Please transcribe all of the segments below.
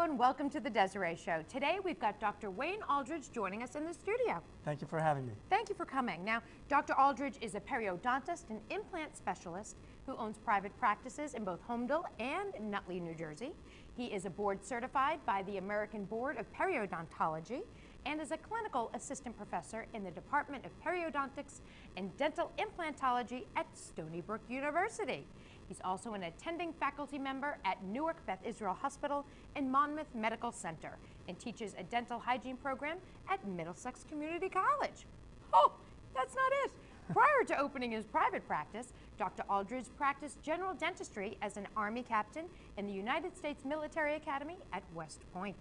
and welcome to the DEZiree Show. Today we've got Dr. Wayne Aldredge joining us in the studio. Thank you for having me. Thank you for coming. Now, Dr. Aldredge is a periodontist and implant specialist who owns private practices in both Homedale and Nutley, New Jersey. He is a board certified by the American Board of Periodontology and is a clinical assistant professor in the Department of Periodontics and Dental Implantology at Stony Brook University. He's also an attending faculty member at Newark Beth Israel Hospital and Monmouth Medical Center and teaches a dental hygiene program at Middlesex Community College. Oh, that's not it. Prior to opening his private practice, Dr. Aldredge practiced general dentistry as an Army captain in the United States Military Academy at West Point.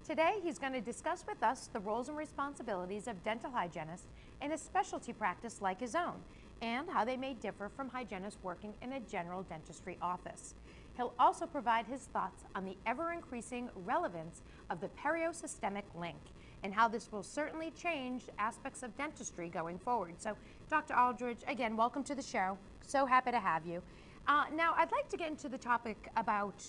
Today, he's going to discuss with us the roles and responsibilities of dental hygienists in a specialty practice like his own, and how they may differ from hygienists working in a general dentistry office. He'll also provide his thoughts on the ever-increasing relevance of the periosystemic link and how this will certainly change aspects of dentistry going forward. So, Dr. Aldredge, again, welcome to the show. So happy to have you. Now, I'd like to get into the topic about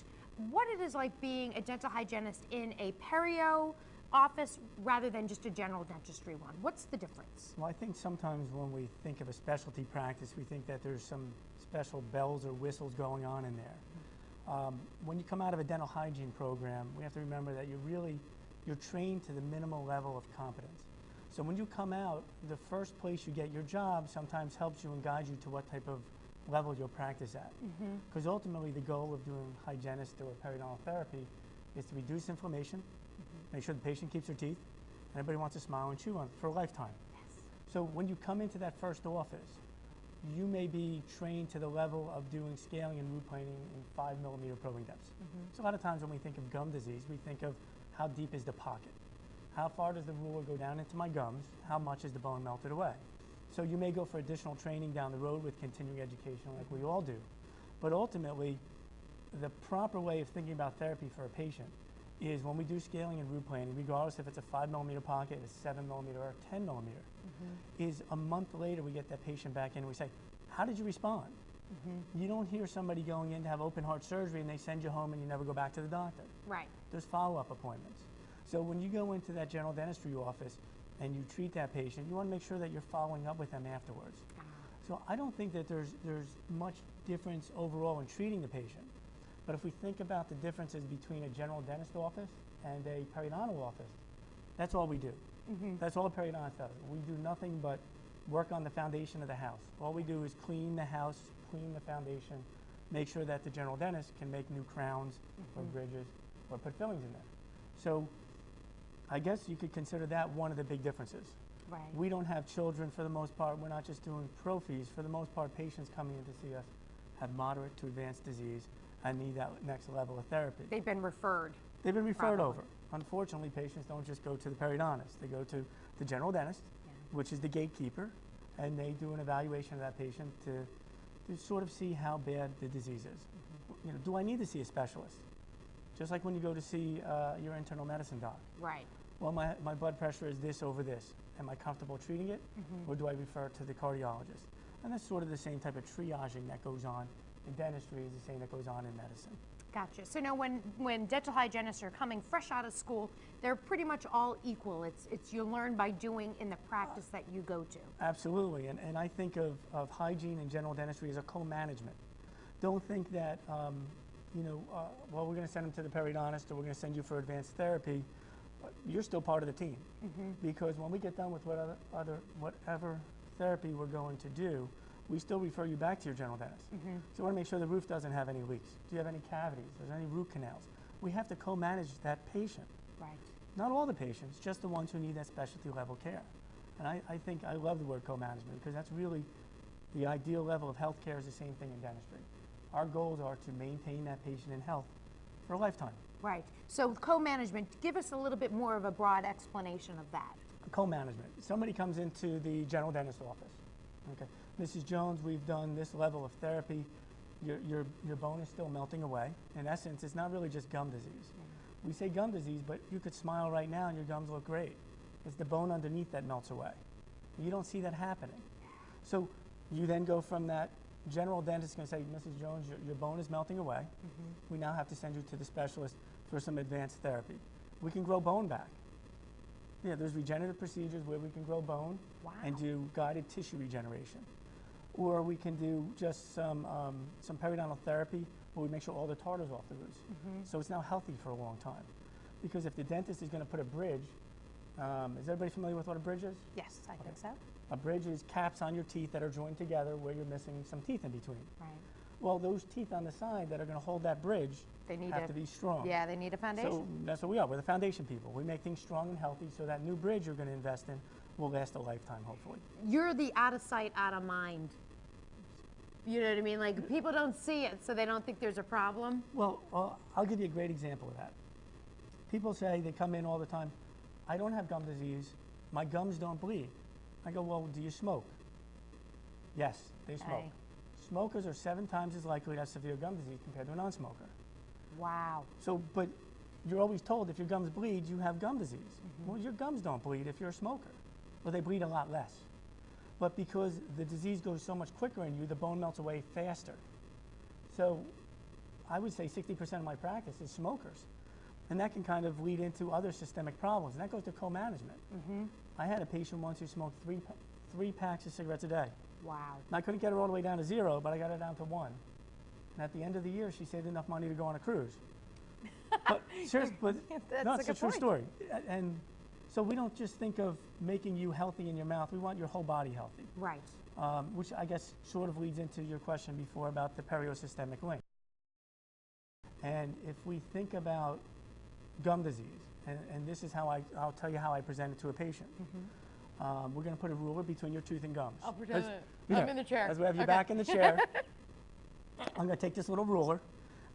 what it is like being a dental hygienist in a perio office rather than just a general dentistry one. What's the difference? Well, I think sometimes when we think of a specialty practice, we think that there's some special bells or whistles going on in there. When you come out of a dental hygiene program, we have to remember that you're trained to the minimal level of competence. So when you come out, the first place you get your job sometimes helps you and guides you to what type of level you'll practice at. Because ultimately the goal of doing hygienist or periodontal therapy is to reduce inflammation, make sure the patient keeps their teeth, and everybody wants to smile and chew on for a lifetime. Yes. So when you come into that first office, you may be trained to the level of doing scaling and root planing in 5mm probing depths. So a lot of times when we think of gum disease, we think of how deep is the pocket? How far does the ruler go down into my gums? How much is the bone melted away? So you may go for additional training down the road with continuing education like we all do. But ultimately, the proper way of thinking about therapy for a patient is when we do scaling and root planing, regardless if it's a 5mm pocket, a 7mm, or a 10mm, is a month later we get that patient back in and we say, how did you respond? You don't hear somebody going in to have open heart surgery and they send you home and you never go back to the doctor. Right. There's follow-up appointments. So when you go into that general dentistry office and you treat that patient, you want to make sure that you're following up with them afterwards. So I don't think that there's much difference overall in treating the patient. But if we think about the differences between a general dentist office and a periodontal office, that's all we do. That's all a periodontist does. We do nothing but work on the foundation of the house. All we do is clean the house, clean the foundation, make sure that the general dentist can make new crowns or bridges or put fillings in there. So I guess you could consider that one of the big differences. Right. We don't have children for the most part. We're not just doing prophies. For the most part, patients coming in to see us have moderate to advanced disease and need that next level of therapy. They've been referred. They've been referred Probably. over. Unfortunately, patients don't just go to the periodontist. They go to the general dentist, which is the gatekeeper, and they do an evaluation of that patient to sort of see how bad the disease is. You know, do I need to see a specialist? Just like when you go to see your internal medicine doc. Right. Well, my blood pressure is this over this. Am I comfortable treating it, or do I refer to the cardiologist? And that's sort of the same type of triaging that goes on in dentistry is the same that goes on in medicine. Gotcha. So now when dental hygienists are coming fresh out of school, they're pretty much all equal. It's you learn by doing in the practice that you go to. Absolutely. And I think of hygiene and general dentistry as a co-management. Don't think that, well, we're going to send them to the periodontist or we're going to send you for advanced therapy. You're still part of the team. Because when we get done with whatever therapy we're going to do, we still refer you back to your general dentist. So we want to make sure the roof doesn't have any leaks. Do you have any cavities? Is there any root canals? We have to co-manage that patient. Right. Not all the patients, just the ones who need that specialty level care. And I think I love the word co-management because that's really the ideal level of health care is the same thing in dentistry. Our goals are to maintain that patient in health for a lifetime. Right. So co-management, give us a little bit more of a broad explanation of that. Co-management. Somebody comes into the general dentist office. Okay. Mrs. Jones, we've done this level of therapy. Your bone is still melting away. In essence, it's not really just gum disease. We say gum disease, but you could smile right now and your gums look great. It's the bone underneath that melts away. You don't see that happening. So you then go from that general dentist is going to say, Mrs. Jones, your bone is melting away. We now have to send you to the specialist for some advanced therapy. We can grow bone back. Yeah, there's regenerative procedures where we can grow bone and do guided tissue regeneration. Or we can do just some periodontal therapy where we make sure all the tartar's off the roots. So it's now healthy for a long time. Because if the dentist is going to put a bridge, is everybody familiar with what a bridge is? Yes, I think so. A bridge is caps on your teeth that are joined together where you're missing some teeth in between. Right. Well, those teeth on the side that are going to hold that bridge have to be strong. Yeah, they need a foundation. So that's what we are. We're the foundation people. We make things strong and healthy so that new bridge you're going to invest in will last a lifetime, hopefully. You're the out of sight, out of mind. You know what I mean? Like, people don't see it, so they don't think there's a problem. Well, I'll give you a great example of that. People say, they come in all the time, I don't have gum disease, my gums don't bleed. I go, well, do you smoke? Yes, they smoke. Aye. Smokers are 7 times as likely to have severe gum disease compared to a non-smoker. Wow. So, but you're always told if your gums bleed, you have gum disease. Well, your gums don't bleed if you're a smoker. Well, they bleed a lot less. But because the disease goes so much quicker in you, the bone melts away faster. So I would say 60% of my practice is smokers. And that can kind of lead into other systemic problems. And that goes to co-management. I had a patient once who smoked three packs of cigarettes a day. Wow. And I couldn't get her all the way down to 0, but I got her down to 1. And at the end of the year, she saved enough money to go on a cruise. But seriously, but no, it's a true story. And so we don't just think of making you healthy in your mouth. We want your whole body healthy. Right. Which I guess sort of leads into your question before about the periosystemic link. And if we think about gum disease, and this is how I'll tell you how I present it to a patient. We're going to put a ruler between your tooth and gums. I'll pretend I'm in the chair. As we have you back in the chair, I'm going to take this little ruler,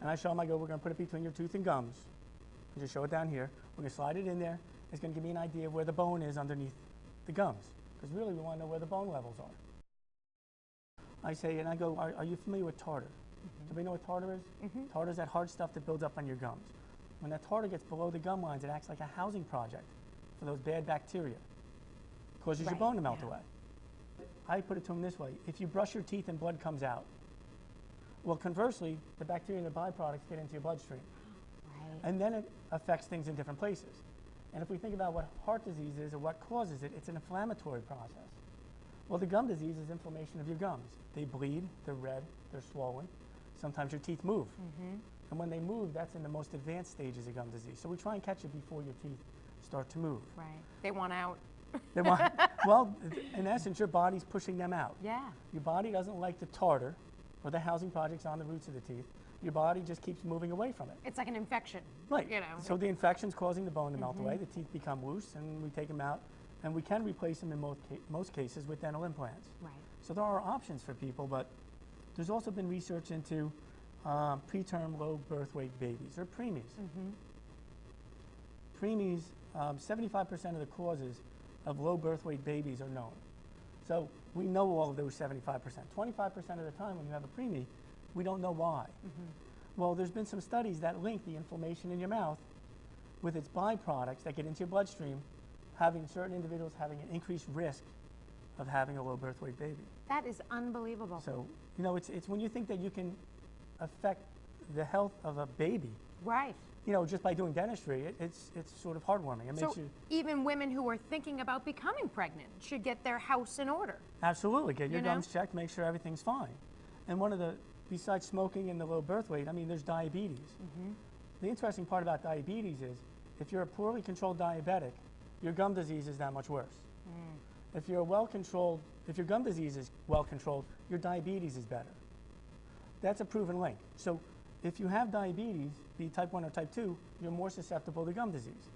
and I show them, I go, we're going to put it between your tooth and gums. I just show it down here. We're going to slide it in there. It's going to give me an idea of where the bone is underneath the gums, because really we want to know where the bone levels are. I say, and I go, are you familiar with tartar? Do we know what tartar is? Tartar is that hard stuff that builds up on your gums. When that tartar gets below the gum lines, it acts like a housing project for those bad bacteria. Causes your bone to melt away. I put it to them this way. If you brush your teeth and blood comes out, well, conversely, the bacteria and the byproducts get into your bloodstream. And then it affects things in different places. And if we think about what heart disease is or what causes it, it's an inflammatory process. Well, the gum disease is inflammation of your gums. They bleed, they're red, they're swollen. Sometimes your teeth move. And when they move, that's in the most advanced stages of gum disease. So we try and catch it before your teeth start to move. Right. They want out. They want, well, in essence, your body's pushing them out. Yeah. Your body doesn't like the tartar or the housing projects on the roots of the teeth. Your body just keeps moving away from it. It's like an infection. Right. You know. So the infection's causing the bone to melt away. The teeth become loose, and we take them out. And we can replace them in most cases with dental implants. Right. So there are options for people, but there's also been research into preterm low birth weight babies, or preemies. Preemies, 75% of the causes of low birth weight babies are known. So we know all of those 75%. 25% of the time when you have a preemie, we don't know why. Well, there's been some studies that link the inflammation in your mouth with its byproducts that get into your bloodstream, having certain individuals having an increased risk of having a low birth weight baby. That is unbelievable. So, you know, it's when you think that you can affect the health of a baby. Right. You know, just by doing dentistry, it's sort of heartwarming. It makes you even women who are thinking about becoming pregnant should get their house in order. Absolutely. Get your gums checked, make sure everything's fine. And one of the, besides smoking and the low birth weight, I mean, there's diabetes. The interesting part about diabetes is if you're a poorly controlled diabetic, your gum disease is that much worse. If you're if your gum disease is well controlled, your diabetes is better. That's a proven link. So if you have diabetes, be type 1 or type 2, you're more susceptible to gum disease.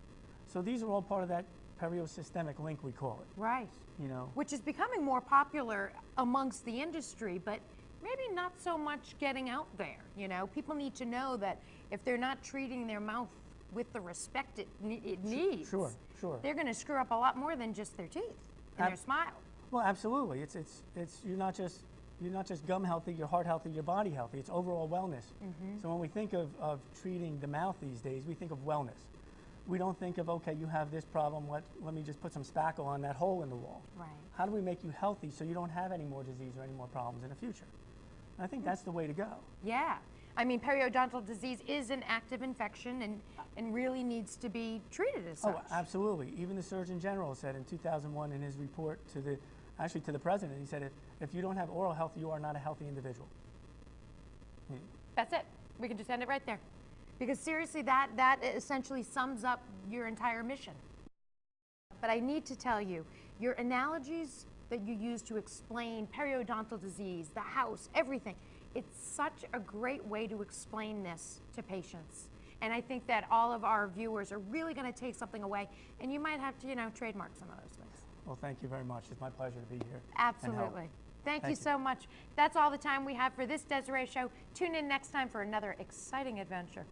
So these are all part of that periosystemic link, we call it. Right. You know, which is becoming more popular amongst the industry, but maybe not so much getting out there. You know, people need to know that if they're not treating their mouth with the respect it needs, sure. they're going to screw up a lot more than just their teeth and their smile. Well, absolutely. It's you're not just gum healthy, your heart healthy, your body healthy. It's overall wellness. So when we think of treating the mouth these days, we think of wellness. We don't think of, okay, you have this problem, let me just put some spackle on that hole in the wall. Right. How do we make you healthy so you don't have any more disease or any more problems in the future? I think that's the way to go. Yeah. I mean, periodontal disease is an active infection and really needs to be treated as such. Oh, absolutely. Even the Surgeon General said in 2001 in his report to the President, he said, if you don't have oral health, you are not a healthy individual. That's it. We can just end it right there. Because seriously, that essentially sums up your entire mission. But I need to tell you, your analogies that you use to explain periodontal disease, the house, everything, it's such a great way to explain this to patients. And I think that all of our viewers are really going to take something away, and you might have to, trademark some of those things. Well, thank you very much. It's my pleasure to be here. Absolutely. Thank you so much. That's all the time we have for this DEZiree show. Tune in next time for another exciting adventure.